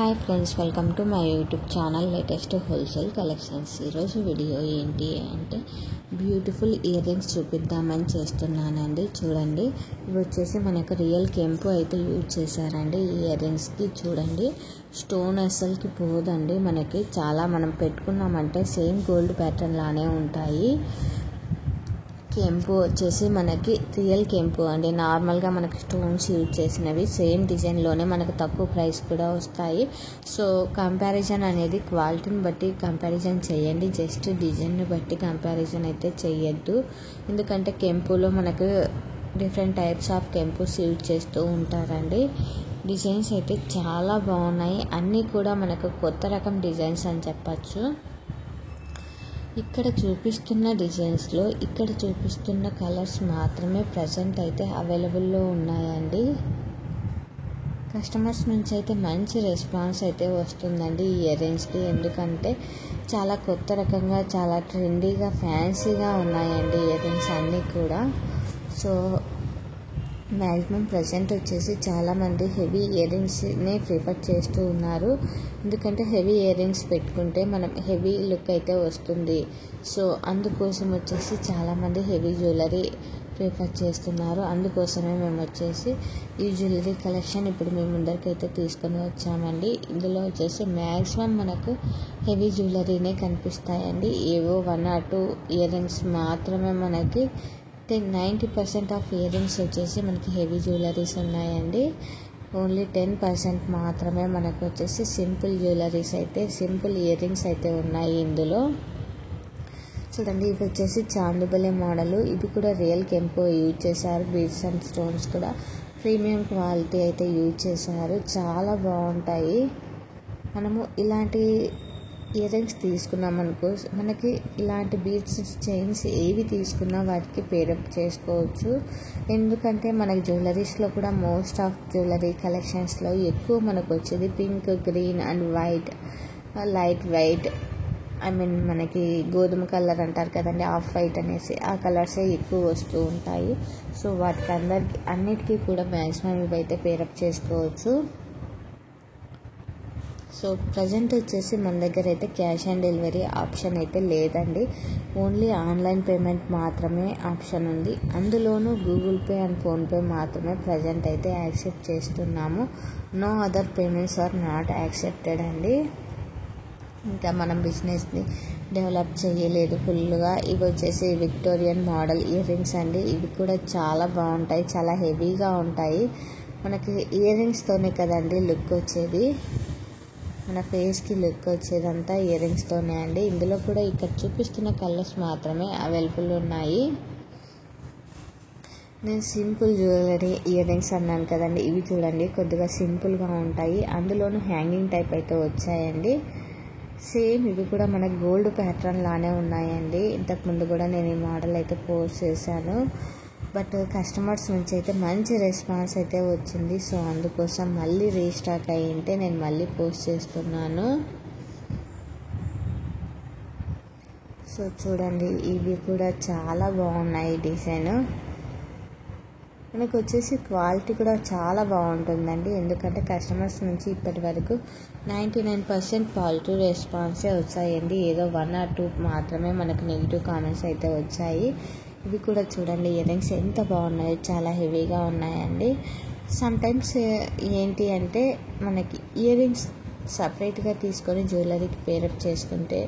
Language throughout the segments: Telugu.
Hi friends, welcome to my YouTube channel latest wholesale collections. ఈరోజు వీడియో ఏంటి అంటే బ్యూటిఫుల్ ఇయర్ రింగ్స్ చూపిద్దామని చేస్తున్నానండి. చూడండి, ఇవి వచ్చేసి మనకు రియల్ కెంపు అయితే యూజ్ చేశారండి. ఈ ఇయర్ రింగ్స్కి చూడండి, స్టోన్ అస్సలకి పోదండి. మనకి చాలా మనం పెట్టుకున్నామంటే సేమ్ గోల్డ్ ప్యాటర్న్ లానే ఉంటాయి. కెంపు వచ్చేసి మనకి రియల్ కెంపు అండి. నార్మల్గా మనకి స్టోన్స్ యూజ్ చేసినవి సేమ్ డిజైన్లోనే మనకు తక్కువ ప్రైస్ కూడా వస్తాయి. సో కంపారిజన్ అనేది క్వాలిటీని బట్టి కంపారిజన్ చేయండి, జస్ట్ డిజైన్ని బట్టి కంపారిజన్ అయితే చేయొద్దు. ఎందుకంటే కెంపులో మనకు డిఫరెంట్ టైప్స్ ఆఫ్ కెంపుస్ యూజ్ చేస్తూ ఉంటారండి. డిజైన్స్ అయితే చాలా బాగున్నాయి, అన్నీ కూడా మనకు కొత్త రకం డిజైన్స్ అని చెప్పచ్చు. ఇక్కడ చూపిస్తున్న డిజైన్స్లో ఇక్కడ చూపిస్తున్న కలర్స్ మాత్రమే ప్రజెంట్ అయితే అవైలబుల్లో ఉన్నాయండి. కస్టమర్స్ నుంచి అయితే మంచి రెస్పాన్స్ అయితే వస్తుందండి ఈ ఇయర్ రింగ్స్కి. ఎందుకంటే చాలా కొత్త రకంగా, చాలా ట్రెండీగా, ఫ్యాన్సీగా ఉన్నాయండి ఇయర్ రింగ్స్ అన్నీ కూడా. సో మ్యాక్సిమం ప్రజెంట్ వచ్చేసి చాలామంది హెవీ ఇయర్ రింగ్స్నే ప్రిఫర్ చేస్తూ ఉన్నారు. ఎందుకంటే హెవీ ఇయర్ రింగ్స్ పెట్టుకుంటే మనం హెవీ లుక్ అయితే వస్తుంది. సో అందుకోసం వచ్చేసి చాలామంది హెవీ జ్యువెలరీ ప్రిఫర్ చేస్తున్నారు. అందుకోసమే మేము వచ్చేసి ఈ జ్యువెలరీ కలెక్షన్ ఇప్పుడు మేము ముందరికైతే తీసుకొని వచ్చామండి. ఇందులో వచ్చేసి మ్యాక్సిమం మనకు హెవీ జ్యువెలరీనే కనిపిస్తాయండి. ఏవో 1 or 2 ఇయర్ రింగ్స్ మాత్రమే మనకి 90% ఆఫ్ ఇయర్ రింగ్స్ వచ్చేసి మనకి హెవీ జ్యువెలరీస్ ఉన్నాయండి. ఓన్లీ 10% మాత్రమే మనకు వచ్చేసి సింపుల్ జ్యువెలరీస్ అయితే, సింపుల్ ఇయర్ రింగ్స్ అయితే ఉన్నాయి ఇందులో. చూడండి, ఇది వచ్చేసి చాందిబలే మోడలు. ఇది కూడా రియల్ కెంపో యూజ్ చేశారు. బీడ్స్ అండ్ స్టోన్స్ కూడా ప్రీమియం క్వాలిటీ అయితే యూజ్ చేశారు. చాలా బాగుంటాయి. మనము ఇలాంటి ఇయర్ రింగ్స్ తీసుకున్నామనుకో, మనకి ఇలాంటి బీడ్స్, చైన్స్ ఏవి తీసుకున్నా వాటికి పేరప్ చేసుకోవచ్చు. ఎందుకంటే మనకి జ్యువెలరీస్లో కూడా మోస్ట్ ఆఫ్ జ్యువెలరీ కలెక్షన్స్లో ఎక్కువ మనకు వచ్చేది pink, green and white, light white, మనకి గోధుమ కలర్ అంటారు కదండి, ఆఫ్ వైట్ అనేసి, ఆ కలర్సే ఎక్కువ వస్తూ ఉంటాయి. సో వాటికి అన్నిటికీ కూడా మ్యాక్సిమం ఇవైతే పేరప్ చేసుకోవచ్చు. సో ప్రజెంట్ వచ్చేసి మన దగ్గర అయితే క్యాష్ ఆన్ డెలివరీ ఆప్షన్ అయితే లేదండి. ఓన్లీ ఆన్లైన్ పేమెంట్ మాత్రమే ఆప్షన్ ఉంది. అందులోనూ గూగుల్ పే అండ్ ఫోన్పే మాత్రమే ప్రజెంట్ అయితే యాక్సెప్ట్ చేస్తున్నాము. No other payments are not accepted అండి. ఇంకా మనం బిజినెస్ని డెవలప్ చేయలేదు ఫుల్గా. ఇవి వచ్చేసి విక్టోరియన్ మోడల్ ఇయర్ రింగ్స్ అండి. ఇవి కూడా చాలా బాగుంటాయి, చాలా హెవీగా ఉంటాయి. మనకి ఇయర్ రింగ్స్తోనే కదండి లుక్ వచ్చేది, మన ఫేస్కి లుక్ వచ్చేదంతా ఇయర్ రింగ్స్తోనే అండి. ఇందులో కూడా ఇక్కడ చూపిస్తున్న కలర్స్ మాత్రమే అవైలబుల్ ఉన్నాయి. నేను సింపుల్ జ్యువెలరీ ఇయర్ రింగ్స్ అన్నాను కదండి, ఇవి చూడండి కొద్దిగా సింపుల్గా ఉంటాయి. అందులోనూ హ్యాంగింగ్ టైప్ అయితే వచ్చాయండి. సేమ్ ఇవి కూడా మనకు గోల్డ్ ప్యాటర్న్ లానే ఉన్నాయండి. ఇంతకుముందు కూడా నేను ఈ మోడల్ అయితే పోస్ట్ చేశాను, బట్ కస్టమర్స్ నుంచి అయితే మంచి రెస్పాన్స్ అయితే వచ్చింది. సో అందుకోసం మళ్ళీ రీస్టాక్ అయ్యింటే నేను మళ్ళీ పోస్ట్ చేస్తున్నాను. సో చూడండి, ఇవి కూడా చాలా బాగున్నాయి డిజైన్. మనకు వచ్చేసి క్వాలిటీ కూడా చాలా బాగుంటుందండి. ఎందుకంటే కస్టమర్స్ నుంచి ఇప్పటి వరకు 99% పాజిటివ్ రెస్పాన్సే వచ్చాయండి. ఏదో 1 or 2 మాత్రమే మనకు నెగిటివ్ కామెంట్స్ అయితే వచ్చాయి. ఇవి కూడా చూడండి, ఇయర్ రింగ్స్ ఎంత బాగున్నాయో, చాలా హెవీగా ఉన్నాయండి. సమ్టైమ్స్ ఏంటి అంటే మనకి ఇయర్ రింగ్స్ సపరేట్గా తీసుకొని జ్యువెలరీకి పేరప్ చేసుకుంటే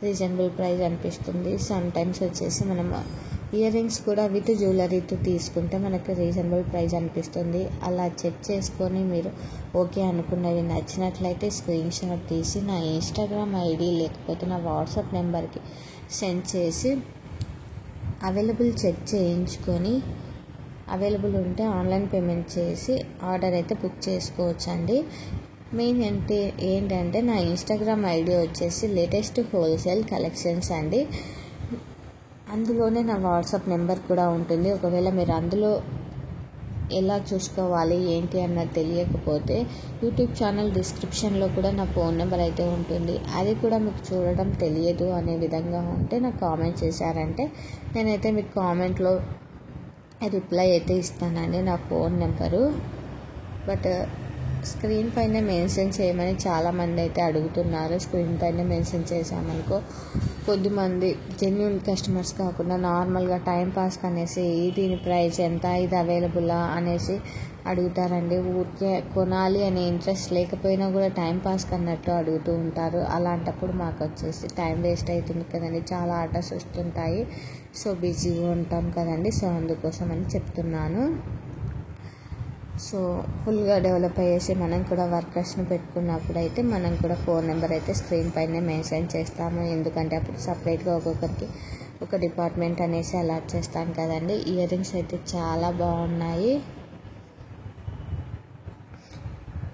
రీజనబుల్ ప్రైస్ అనిపిస్తుంది. సమ్టైమ్స్ వచ్చేసి మనం ఇయర్ రింగ్స్ కూడా విత్ జ్యువెలరీతో తీసుకుంటే మనకు రీజనబుల్ ప్రైస్ అనిపిస్తుంది. అలా చెక్ చేసుకొని మీరు ఓకే అనుకున్నవి నచ్చినట్లయితే స్క్రీన్ షాట్ తీసి నా ఇన్స్టాగ్రామ్ ఐడి లేకపోతే నా వాట్సాప్ నెంబర్కి సెండ్ చేసి అవైలబుల్ చెక్ చేయించుకొని అవైలబుల్ ఉంటే ఆన్లైన్ పేమెంట్ చేసి ఆర్డర్ అయితే బుక్ చేసుకోవచ్చండి. మెయిన్ ఏంటంటే నా ఇన్స్టాగ్రామ్ ఐడి వచ్చేసి లేటెస్ట్ హోల్సేల్ కలెక్షన్స్ అండి. అందులోనే నా వాట్సాప్ నెంబర్ కూడా ఉంటుంది. ఒకవేళ మీరు అందులో ఎలా చూసుకోవాలి ఏంటి అన్నది తెలియకపోతే యూట్యూబ్ ఛానల్ డిస్క్రిప్షన్లో కూడా నా ఫోన్ నెంబర్ అయితే ఉంటుంది. అది కూడా మీకు చూడడం తెలియదు అనే విధంగా ఉంటే నాకు కామెంట్ చేశారంటే నేనైతే మీకు కామెంట్లో రిప్లై అయితే ఇస్తానండి, నా ఫోన్ నెంబరు. బట్ స్క్రీన్ పైన మెన్షన్ చేయమని చాలామంది అయితే అడుగుతున్నారు. స్క్రీన్ పైన మెన్షన్ చేసామనుకో కొద్దిమంది జెన్యున్ కస్టమర్స్ కాకుండా నార్మల్గా టైంపాస్కి అనేసి దీని ప్రైస్ ఎంత, ఇది అవైలబుల్లా అనేసి అడుగుతారండి. ఊరికే కొనాలి అనే ఇంట్రెస్ట్ లేకపోయినా కూడా టైంపాస్కి అన్నట్టు అడుగుతూ ఉంటారు. అలాంటప్పుడు మాకు వచ్చేసి టైం వేస్ట్ అవుతుంది కదండి, చాలా ఆర్డర్స్ వస్తుంటాయి. సో బిజీగా ఉంటాం కదండి, సో అందుకోసం అని చెప్తున్నాను. సో ఫుల్గా డెవలప్ అయ్యేసి మనం కూడా వర్కర్స్ని పెట్టుకున్నప్పుడు అయితే మనం కూడా ఫోన్ నెంబర్ అయితే స్క్రీన్ పైనే మెన్షన్ చేస్తాము. ఎందుకంటే అప్పుడు సపరేట్గా ఒక్కొక్కరికి ఒక డిపార్ట్మెంట్ అనేసి అలాట్ చేస్తాం కదండి. ఇయర్ రింగ్స్ అయితే చాలా బాగున్నాయి.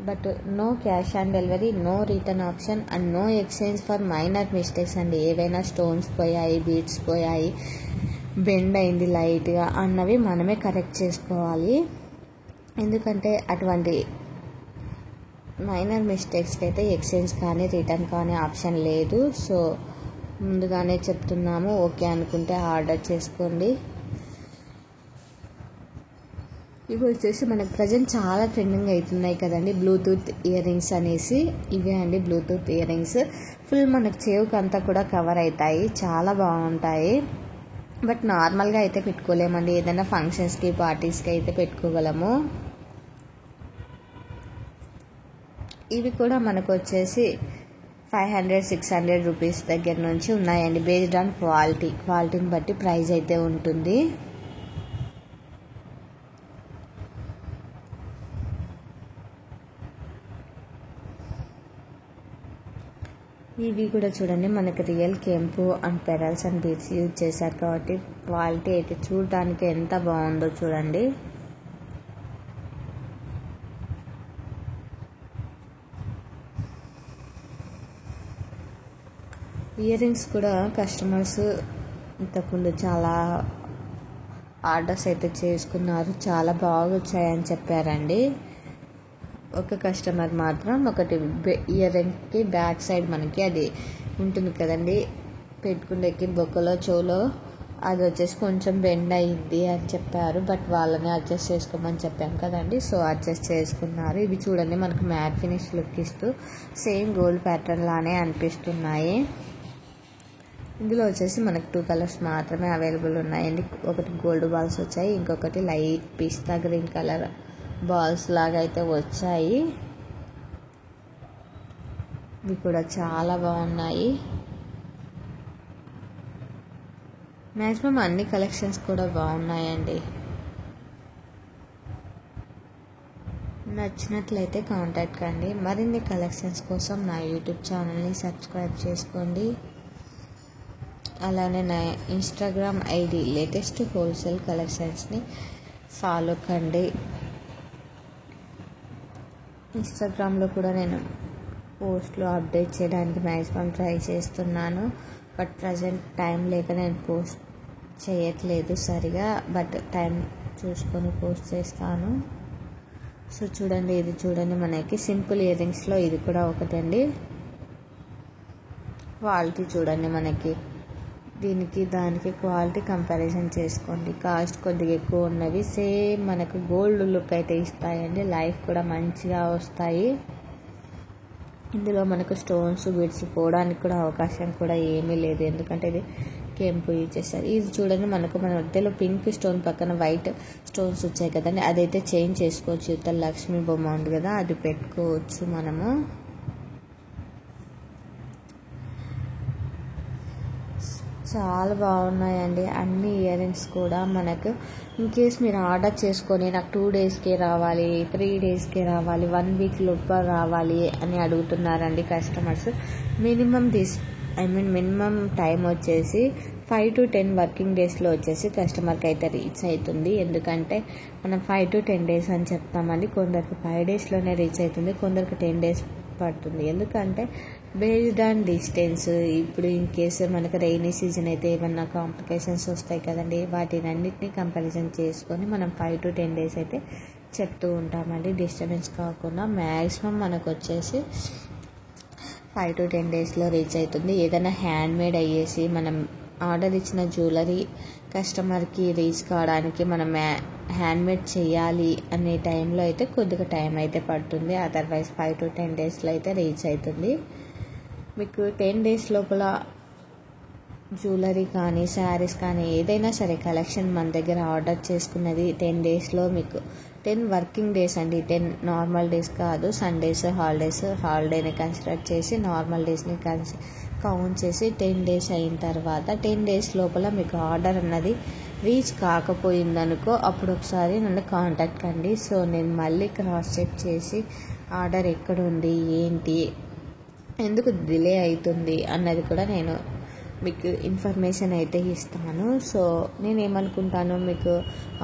But no cash on delivery, no return option and no exchange for minor mistakes అండి. ఏవైనా స్టోన్స్ పోయాయి, బీడ్స్ పోయాయి, బెండ్ అయింది లైట్గా అన్నవి మనమే కరెక్ట్ చేసుకోవాలి. ఎందుకంటే అటువంటి మైనర్ మిస్టేక్స్కి అయితే ఎక్స్చేంజ్ కానీ రిటర్న్ కానీ ఆప్షన్ లేదు. సో ముందుగానే చెప్తున్నాము, ఓకే అనుకుంటే ఆర్డర్ చేసుకోండి. ఇవి వచ్చేసి మనకు ప్రజెంట్ చాలా ట్రెండింగ్ అవుతున్నాయి కదండి, బ్లూటూత్ ఇయర్ రింగ్స్ అనేసి. ఇవే అండి బ్లూటూత్ ఇయర్ రింగ్స్. ఫుల్ మనకు చెవుకి అంతా కూడా కవర్ అవుతాయి, చాలా బాగుంటాయి. బట్ నార్మల్గా అయితే పెట్టుకోలేమండి, ఏదైనా ఫంక్షన్స్కి పార్టీస్కి అయితే పెట్టుకోగలము. ఇవి కూడా మనకు వచ్చేసి 500-600 రూపీస్ దగ్గర నుంచి ఉన్నాయండి. బేస్డ్ ఆన్ క్వాలిటీని బట్టి ప్రైస్ అయితే ఉంటుంది. ఇవి కూడా చూడండి, మనకి రియల్ కెంపు and pearls and beads use చేశారు కాబట్టి క్వాలిటీ అయితే చూడటానికి ఎంత బాగుందో చూడండి. ఇయర్ రింగ్స్ కూడా కస్టమర్స్ ఇంతకుముందు చాలా ఆర్డర్స్ అయితే చేసుకున్నారు, చాలా బాగా వచ్చాయని చెప్పారండి. ఒక కస్టమర్ మాత్రం ఒకటి ఇయర్ రింగ్కి బ్యాక్ సైడ్ మనకి అది ఉంటుంది కదండి, పెట్టుకునేకి బొక్కలో చెవులో, అది వచ్చేసి కొంచెం బెండ్ అయ్యింది అని చెప్పారు. బట్ వాళ్ళని అడ్జస్ట్ చేసుకోమని చెప్పాం కదండి, సో అడ్జస్ట్ చేసుకున్నారు. ఇవి చూడండి మనకు మ్యాట్ ఫినిష్ లుక్ ఇస్తూ సేమ్ గోల్డ్ ప్యాటర్న్ లానే అనిపిస్తున్నాయి. ఇందులో వచ్చేసి మనకు 2 కలర్స్ మాత్రమే అవైలబుల్ ఉన్నాయండి. ఒకటి గోల్డ్ బాల్స్ వచ్చాయి, ఇంకొకటి లైట్ పిస్తా గ్రీన్ కలర్ బాల్స్ లాగా అయితే వచ్చాయి. ఇవి కూడా చాలా బాగున్నాయి. మ్యాక్సిమం అన్ని కలెక్షన్స్ కూడా బాగున్నాయండి. నచ్చినట్లయితే కాంటాక్ట్ కండి. మరిన్ని కలెక్షన్స్ కోసం నా యూట్యూబ్ ఛానల్ని సబ్స్క్రైబ్ చేసుకోండి. అలానే నా ఇన్స్టాగ్రామ్ ఐడి లేటెస్ట్ హోల్సేల్ కలెక్షన్స్ని ఫాలో కండి. ఇన్స్టాగ్రామ్లో కూడా నేను పోస్ట్లు అప్డేట్ చేయడానికి మ్యాక్సిమం ట్రై చేస్తున్నాను. బట్ ప్రజెంట్ టైం లేక నేను పోస్ట్ చేయట్లేదు సరిగా, బట్ టైం చూసుకొని పోస్ట్ చేస్తాను. సో చూడండి, ఇది చూడండి మనకి సింపుల్ ఇయర్ రింగ్స్లో ఇది కూడా ఒకటండి. క్వాలిటీ చూడండి, మనకి దీనికి దానికి క్వాలిటీ కంపారిజన్ చేసుకోండి. కాస్ట్ కొద్దిగా ఎక్కువ ఉన్నవి సేమ్ మనకు గోల్డ్ లుక్ అయితే ఇస్తాయండి, లైఫ్ కూడా మంచిగా వస్తాయి. ఇందులో మనకు స్టోన్స్ బీడ్స్ పోవడానికి కూడా అవకాశం కూడా ఏమీ లేదు, ఎందుకంటే ఇది కెంపు యూజ్ చేస్తారు. ఇది చూడండి, మనకు మన మధ్యలో పింక్ స్టోన్ పక్కన వైట్ స్టోన్స్ వచ్చాయి కదండి, అదైతే చేంజ్ చేసుకోవచ్చు. ఇతర లక్ష్మీ బొమ్మ ఉంది కదా, అది పెట్టుకోవచ్చు మనము. చాలా బాగున్నాయండి అన్ని ఇయర్ రింగ్స్ కూడా. మనకు ఇన్ కేస్ మీరు ఆర్డర్ చేసుకొని నాకు 2 డేస్కే రావాలి, 3 డేస్కే రావాలి, 1 వీక్ లోపల రావాలి అని అడుగుతున్నారండి కస్టమర్స్. మినిమం టైం వచ్చేసి 5 to 10 వర్కింగ్ డేస్లో వచ్చేసి కస్టమర్కి అయితే రీచ్ అవుతుంది. ఎందుకంటే మనం 5 to 10 డేస్ అని చెప్తామండి, కొందరికి 5 డేస్లోనే రీచ్ అవుతుంది, కొందరికి 10 డేస్ పడుతుంది. ఎందుకంటే బేస్డ్ ఆన్ డిస్టెన్స్. ఇప్పుడు ఇన్ కేసు మనకు రైనీ సీజన్ అయితే ఏమన్నా కాంప్లికేషన్స్ వస్తాయి కదండి, వాటిని అన్నిటినీ కంపారిజన్ చేసుకొని మనం 5 to 10 డేస్ అయితే చెప్తూ ఉంటామండి. డిస్టర్బెన్స్ కాకుండా మ్యాక్సిమం మనకు వచ్చేసి 5 to 10 డేస్లో రీచ్ అవుతుంది. ఏదైనా హ్యాండ్ మేడ్ అయ్యేసి మనం ఆర్డర్ ఇచ్చిన జ్యువెలరీ కస్టమర్కి రీచ్ కావడానికి మనం హ్యాండ్మేడ్ చేయాలి అనే టైంలో అయితే కొద్దిగా టైం అయితే పడుతుంది. అదర్వైజ్ 5 to 10 డేస్లో అయితే రీచ్ అవుతుంది. మీకు 10 డేస్ లోపల జ్యువెలరీ కానీ శారీస్ కానీ ఏదైనా సరే కలెక్షన్ మన దగ్గర ఆర్డర్ చేసుకున్నది 10 డేస్లో మీకు 10 వర్కింగ్ డేస్ అండి. 10 నార్మల్ డేస్ కాదు, సండేస్ హాలిడేని కన్సిడర్ చేసి నార్మల్ డేస్ని కౌంట్ చేసి 10 డేస్ అయిన తర్వాత 10 డేస్ లోపల మీకు ఆర్డర్ అన్నది రీచ్ కాకపోయిందనుకో అప్పుడు ఒకసారి నన్ను కాంటాక్ట్ కండి. సో నేను మళ్ళీ క్రాస్ చెక్ చేసి ఆర్డర్ ఎక్కడ ఉంది, ఏంటి, ఎందుకు డిలే అవుతుంది అన్నది కూడా నేను మీకు ఇన్ఫర్మేషన్ అయితే ఇస్తాను. సో నేను ఏమనుకుంటాను, మీకు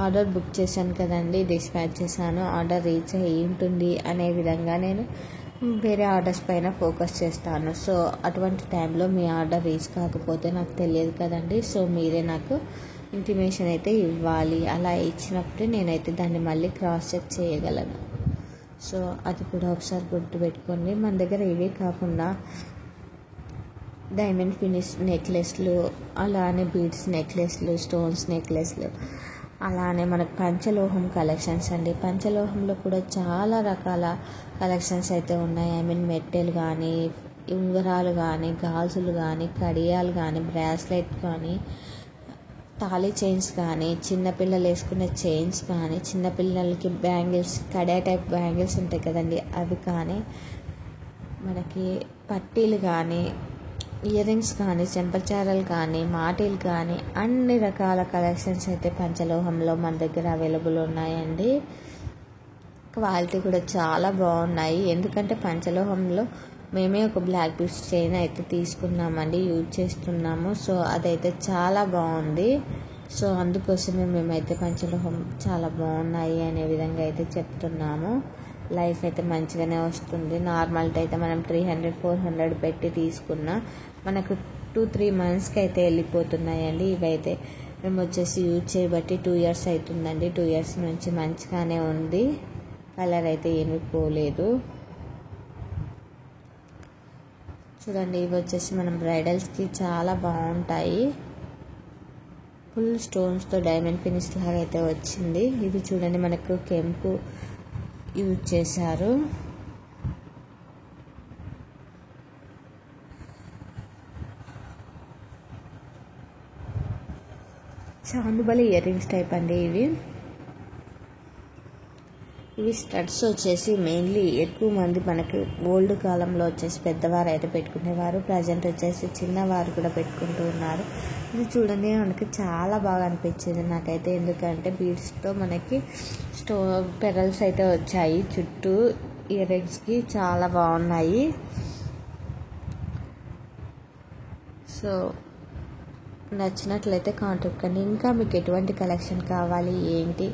ఆర్డర్ బుక్ చేశాను కదండి, డిస్పాచ్ చేశాను, ఆర్డర్ రీచ్ అయ్యి ఉంటుంది అనే విధంగా నేను వేరే ఆర్డర్స్ పైన ఫోకస్ చేస్తాను. సో అటువంటి టైంలో మీ ఆర్డర్ రీచ్ కాకపోతే నాకు తెలియదు కదండి. సో మీరే నాకు ఇంటిమేషన్ అయితే ఇవ్వాలి. అలా ఇచ్చినప్పుడే నేనైతే దాన్ని మళ్ళీ క్రాస్ చెక్ చేయగలను. సో అది కూడా ఒకసారి గుర్తుపెట్టుకోండి. మన దగ్గర ఇవే కాకుండా డైమండ్ ఫినిష్ నెక్లెస్లు, అలానే బీడ్స్ నెక్లెస్లు, స్టోన్స్ నెక్లెస్లు, అలానే మనకు పంచలోహం కలెక్షన్స్ అండి. పంచలోహంలో కూడా చాలా రకాల కలెక్షన్స్ అయితే ఉన్నాయి. మెట్టెలు కానీ, ఉంగరాలు కానీ, గాజులు కానీ, కడియాలు కానీ, బ్రాస్లెట్ కానీ, తాళీ చైన్స్ కానీ, చిన్నపిల్లలు వేసుకునే చైన్స్ కానీ, చిన్నపిల్లలకి బ్యాంగిల్స్, కడియా టైప్ బ్యాంగిల్స్ ఉంటాయి కదండి, అవి కానీ, మనకి పట్టీలు కానీ, ఇయర్ రింగ్స్ కానీ, చెంపచారలు కానీ, మాటీలు కానీ, అన్ని రకాల కలెక్షన్స్ అయితే పంచలోహంలో మన దగ్గర అవైలబుల్ ఉన్నాయండి. క్వాలిటీ కూడా చాలా బాగున్నాయి. ఎందుకంటే పంచలోహంలో మేమే ఒక బ్లాక్ బీడ్స్ చైన్ అయితే తీసుకున్నామండి, యూజ్ చేస్తున్నాము. సో అదైతే చాలా బాగుంది. సో అందుకోసమే మేమైతే పంచలోహం చాలా బాగున్నాయి అనే విధంగా అయితే చెప్తున్నాము. లైఫ్ అయితే మంచిగానే వస్తుంది. నార్మల్గా అయితే మనం 300-400 పెట్టి తీసుకున్నా మనకు 2-3 మంత్స్కి అయితే వెళ్ళిపోతున్నాయండి. ఇవైతే మేము వచ్చేసి యూజ్ చేయబట్టి 2 years అవుతుందండి. 2 years నుంచి మంచిగానే ఉంది. కలర్ అయితే ఏమీ పోలేదు. చూడండి, ఇవి వచ్చేసి మనం బ్రైడల్స్కి చాలా బాగుంటాయి. ఫుల్ స్టోన్స్తో డైమండ్ ఫినిష్ లాగా అయితే వచ్చింది. ఇది చూడండి, మనకు కెంపు యూజ్ చేశారు. చాందుబలి ఇయర్ రింగ్స్ టైప్ అండి ఇవి స్టడ్స్ వచ్చేసి మెయిన్లీ ఎక్కువ మంది మనకి ఓల్డ్ కాలంలో వచ్చేసి పెద్దవారు అయితే పెట్టుకునేవారు. ప్రజెంట్ వచ్చేసి చిన్నవారు కూడా పెట్టుకుంటూ ఉన్నారు. ఇది చూడండి, మనకి చాలా బాగా అనిపించింది నాకైతే. ఎందుకంటే బీడ్స్తో మనకి పెరల్స్ అయితే వచ్చాయి చుట్టూ ఇయర్ రింగ్స్కి, చాలా బాగున్నాయి. సో నచ్చినట్లయితే కాంటాక్ట్ కండి. ఇంకా మీకు ఎటువంటి కలెక్షన్ కావాలి ఏంటి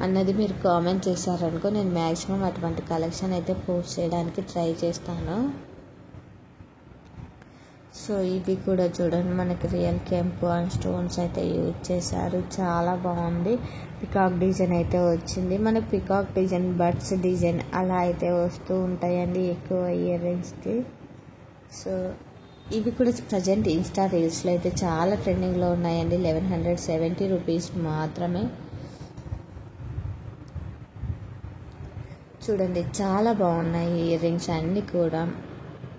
అన్నది మీరు కామెంట్ చేశారనుకో, నేను మ్యాక్సిమం అటువంటి కలెక్షన్ అయితే పోస్ట్ చేయడానికి ట్రై చేస్తాను. సో ఇవి కూడా చూడండి, మనకి రియల్ కెంపు అండ్ స్టోన్స్ అయితే యూజ్ చేశారు. చాలా బాగుంది. పికాక్ డిజైన్ అయితే వచ్చింది. మనకి పికాక్ డిజైన్, బర్డ్స్ డిజైన్ అలా అయితే వస్తూ ఉంటాయండి ఎక్కువ ఇయర్ రింగ్స్కి. సో ఇవి కూడా ప్రజెంట్ ఇన్స్టా రీల్స్లో అయితే చాలా ట్రెండింగ్లో ఉన్నాయండి. 1170 రూపీస్ మాత్రమే. చూడండి, చాలా బాగున్నాయి ఇయర్ రింగ్స్ అన్నీ కూడా.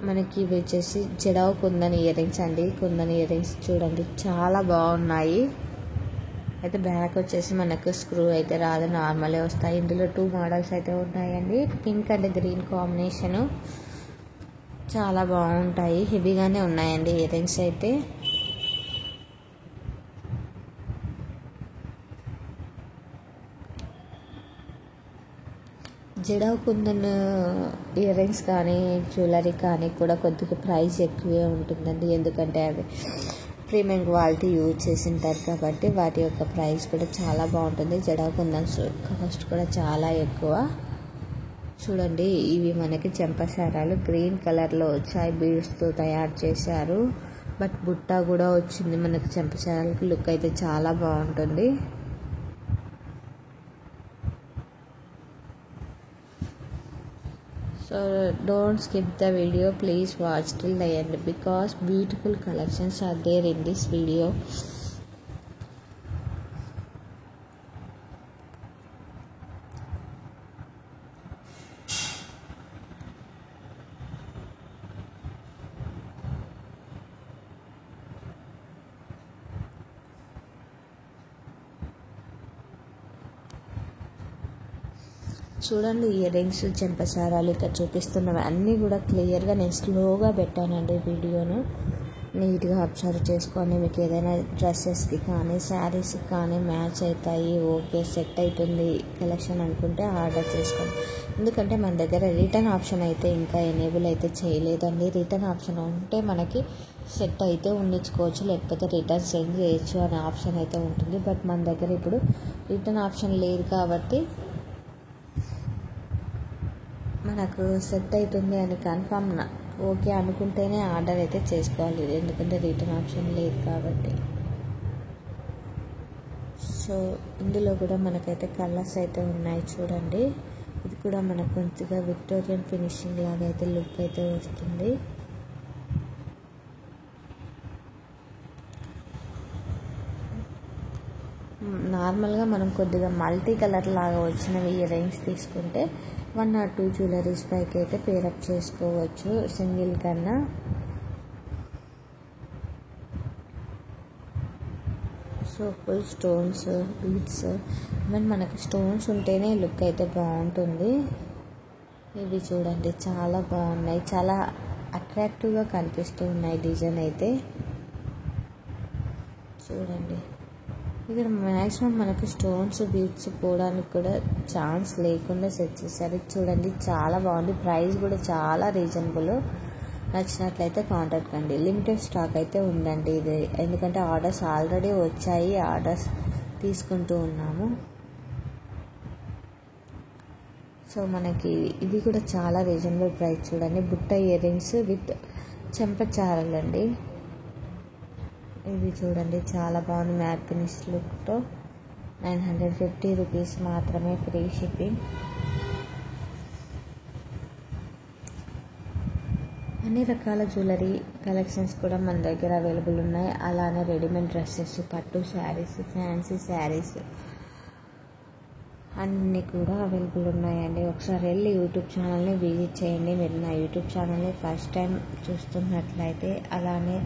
మనకి ఇవి వచ్చేసి జడావు కుందన్ ఇయర్ రింగ్స్ అండి. కుందన్ ఇయర్ రింగ్స్ చూడండి, చాలా బాగున్నాయి. అయితే బ్యాక్ వచ్చేసి మనకు స్క్రూ అయితే రాదు, నార్మలే వస్తాయి. ఇందులో 2 మోడల్స్ అయితే ఉన్నాయండి. పింక్ అండ్ గ్రీన్ కాంబినేషను చాలా బాగుంటాయి. హెవీగానే ఉన్నాయండి ఇయర్ రింగ్స్ అయితే. జడావు కుందన్ ఇయర్ రింగ్స్ కానీ జ్యువెలరీ కానీ కూడా కొద్దిగా ప్రైస్ ఎక్కువే ఉంటుందండి. ఎందుకంటే అవి ప్రీమియం క్వాలిటీ యూజ్ చేసింటారు కాబట్టి వాటి యొక్క ప్రైస్ కూడా చాలా బాగుంటుంది. జడావు కుందన్స్ కాస్ట్ కూడా చాలా ఎక్కువ. చూడండి, ఇవి మనకి చెంపసారాలు గ్రీన్ కలర్లో వచ్చాయి, బీడ్స్తో తయారు చేశారు. బట్ బుట్ట కూడా వచ్చింది. మనకి చెంపసారాలకి లుక్ అయితే చాలా బాగుంటుంది. So don't skip the video, please watch till the end because beautiful collections are there in this video. చూడండి ఇయర్ రింగ్స్, చెంపసారాలు ఇక్కడ చూపిస్తున్నవి అన్నీ కూడా క్లియర్గా నేను స్లోగా పెట్టానండి వీడియోను. నీట్గా అబ్జర్వ్ చేసుకొని మీకు ఏదైనా డ్రెస్సెస్కి కానీ శారీస్కి కానీ మ్యాచ్ అవుతాయి, ఓకే సెట్ అవుతుంది కలెక్షన్ అనుకుంటే ఆర్డర్ చేసుకోండి. ఎందుకంటే మన దగ్గర రిటర్న్ ఆప్షన్ అయితే ఇంకా ఎనేబుల్ అయితే చేయలేదండి. రిటర్న్ ఆప్షన్ ఉంటే మనకి సెట్ అయితే ఉండించుకోవచ్చు, లేకపోతే రిటర్న్ సెండ్ చేయొచ్చు అనే ఆప్షన్ అయితే ఉంటుంది. బట్ మన దగ్గర ఇప్పుడు రిటర్న్ ఆప్షన్ లేదు కాబట్టి మనకు సెట్ అవుతుంది అని కన్ఫామ్ ఓకే అనుకుంటేనే ఆర్డర్ అయితే చేసుకోవాలి, ఎందుకంటే రిటర్న్ ఆప్షన్ లేదు కాబట్టి. సో ఇందులో కూడా మనకైతే కలర్స్ అయితే ఉన్నాయి చూడండి. ఇది కూడా మనకు కొద్దిగా విక్టోరియన్ ఫినిషింగ్ లాగా అయితే లుక్ అయితే వస్తుంది. నార్మల్గా మనం కొద్దిగా మల్టీ కలర్ లాగా వచ్చినవి ఇయర్ రింగ్స్ తీసుకుంటే 1 or 2 జ్యువెలరీస్ పైకి అయితే పేరప్ చేసుకోవచ్చు సింగిల్ కన్నా. So full stones, beads, even మనకు స్టోన్స్ ఉంటేనే లుక్ అయితే బాగుంటుంది. ఇవి చూడండి చాలా బాగున్నాయి, చాలా అట్రాక్టివ్గా కనిపిస్తూ ఉన్నాయి డిజైన్ అయితే. చూడండి ఇక్కడ మ్యాక్సిమం మనకు స్టోన్స్, బీడ్స్ పోవడానికి కూడా ఛాన్స్ లేకుండా సెట్ చేశారు. చూడండి చాలా బాగుంది, ప్రైస్ కూడా చాలా రీజనబుల్. నచ్చినట్లయితే కాంటాక్ట్ కండి. లిమిటెడ్ స్టాక్ అయితే ఉందండి ఇది, ఎందుకంటే ఆర్డర్స్ ఆల్రెడీ వచ్చాయి, ఆర్డర్స్ తీసుకుంటూ ఉన్నాము. సో మనకి ఇది కూడా చాలా రీజనబుల్ ప్రైస్. చూడండి బుట్ట ఇయర్ రింగ్స్ విత్ చెంపచారలండి. ఇది చూడండి చాలా బాగుంది, మ్యాట్ ఫినిష్ లుక్తో 950 రూపీస్ మాత్రమే, ఫ్రీ షిప్పింగ్. అన్ని రకాల జ్యువెలరీ కలెక్షన్స్ కూడా మన దగ్గర అవైలబుల్ ఉన్నాయి. అలానే రెడీమేడ్ డ్రెస్సెస్, పట్టు శారీస్, ఫ్యాన్సీ శారీస్ అన్నీ కూడా అవైలబుల్ ఉన్నాయండి. ఒకసారి వెళ్ళి యూట్యూబ్ ఛానల్ని విజిట్ చేయండి. మీరు నా యూట్యూబ్ ఛానల్ని ఫస్ట్ టైం చూస్తున్నట్లయితే అలానే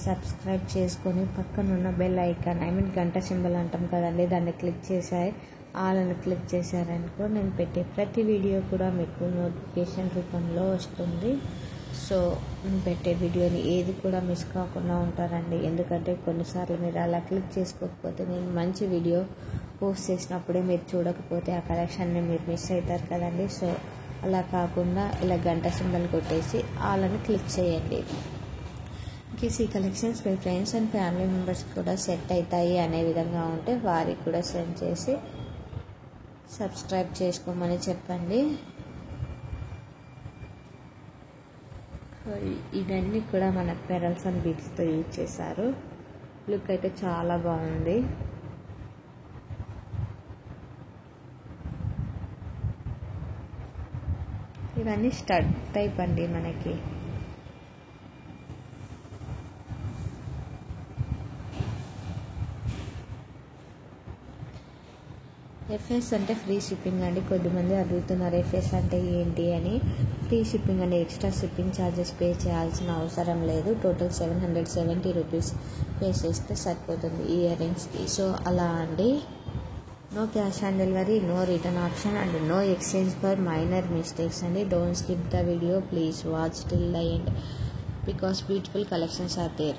సబ్స్క్రైబ్ చేసుకొని పక్కనున్న బెల్ ఐకాన్ గంట సింబల్ అంటాం కదండి, దాన్ని క్లిక్ చేశారు, ఆల్ అని క్లిక్ చేశారనుకో నేను పెట్టే ప్రతి వీడియో కూడా మీకు నోటిఫికేషన్ రూపంలో వస్తుంది. సో నేను పెట్టే వీడియోని ఏది కూడా మిస్ కాకుండా ఉంటారండి. ఎందుకంటే కొన్నిసార్లు మీరు అలా క్లిక్ చేసుకోకపోతే నేను మంచి వీడియో పోస్ట్ చేసినప్పుడే మీరు చూడకపోతే ఆ కలెక్షన్ని మీరు మిస్ అవుతారు కదండి. సో అలా కాకుండా ఇలా గంట సింబల్ కొట్టేసి ఆల్ అని క్లిక్ చేయండి. ఈ collections me friends and family members కూడా సెట్ అవుతాయి అనే విధంగా ఉంటే వారికి కూడా సెండ్ చేసి సబ్స్క్రైబ్ చేసుకోమని చెప్పండి. ఇవన్నీ కూడా మన పెరల్స్ అండ్ బీడ్స్తో యూజ్ చేశారు. లుక్ అయితే చాలా బాగుంది. ఇవన్నీ స్టడ్ టైప్ అండి మనకి. ఎఫ్ఎస్ అంటే ఫ్రీ షిప్పింగ్ అండి. కొద్దిమంది అడుగుతున్నారు ఎఫ్ఎస్ అంటే ఏంటి అని. ఫ్రీ షిప్పింగ్ అండి, ఎక్స్ట్రా షిప్పింగ్ ఛార్జెస్ పే చేయాల్సిన అవసరం లేదు. టోటల్ 770 రూపీస్ పే చేస్తే సరిపోతుంది ఇయర్ రింగ్స్కి. సో అలా అండి. No cash on delivery, no return option and no exchange for minor mistakes అండి. Don't skip the video, please watch till the end because beautiful collections are there.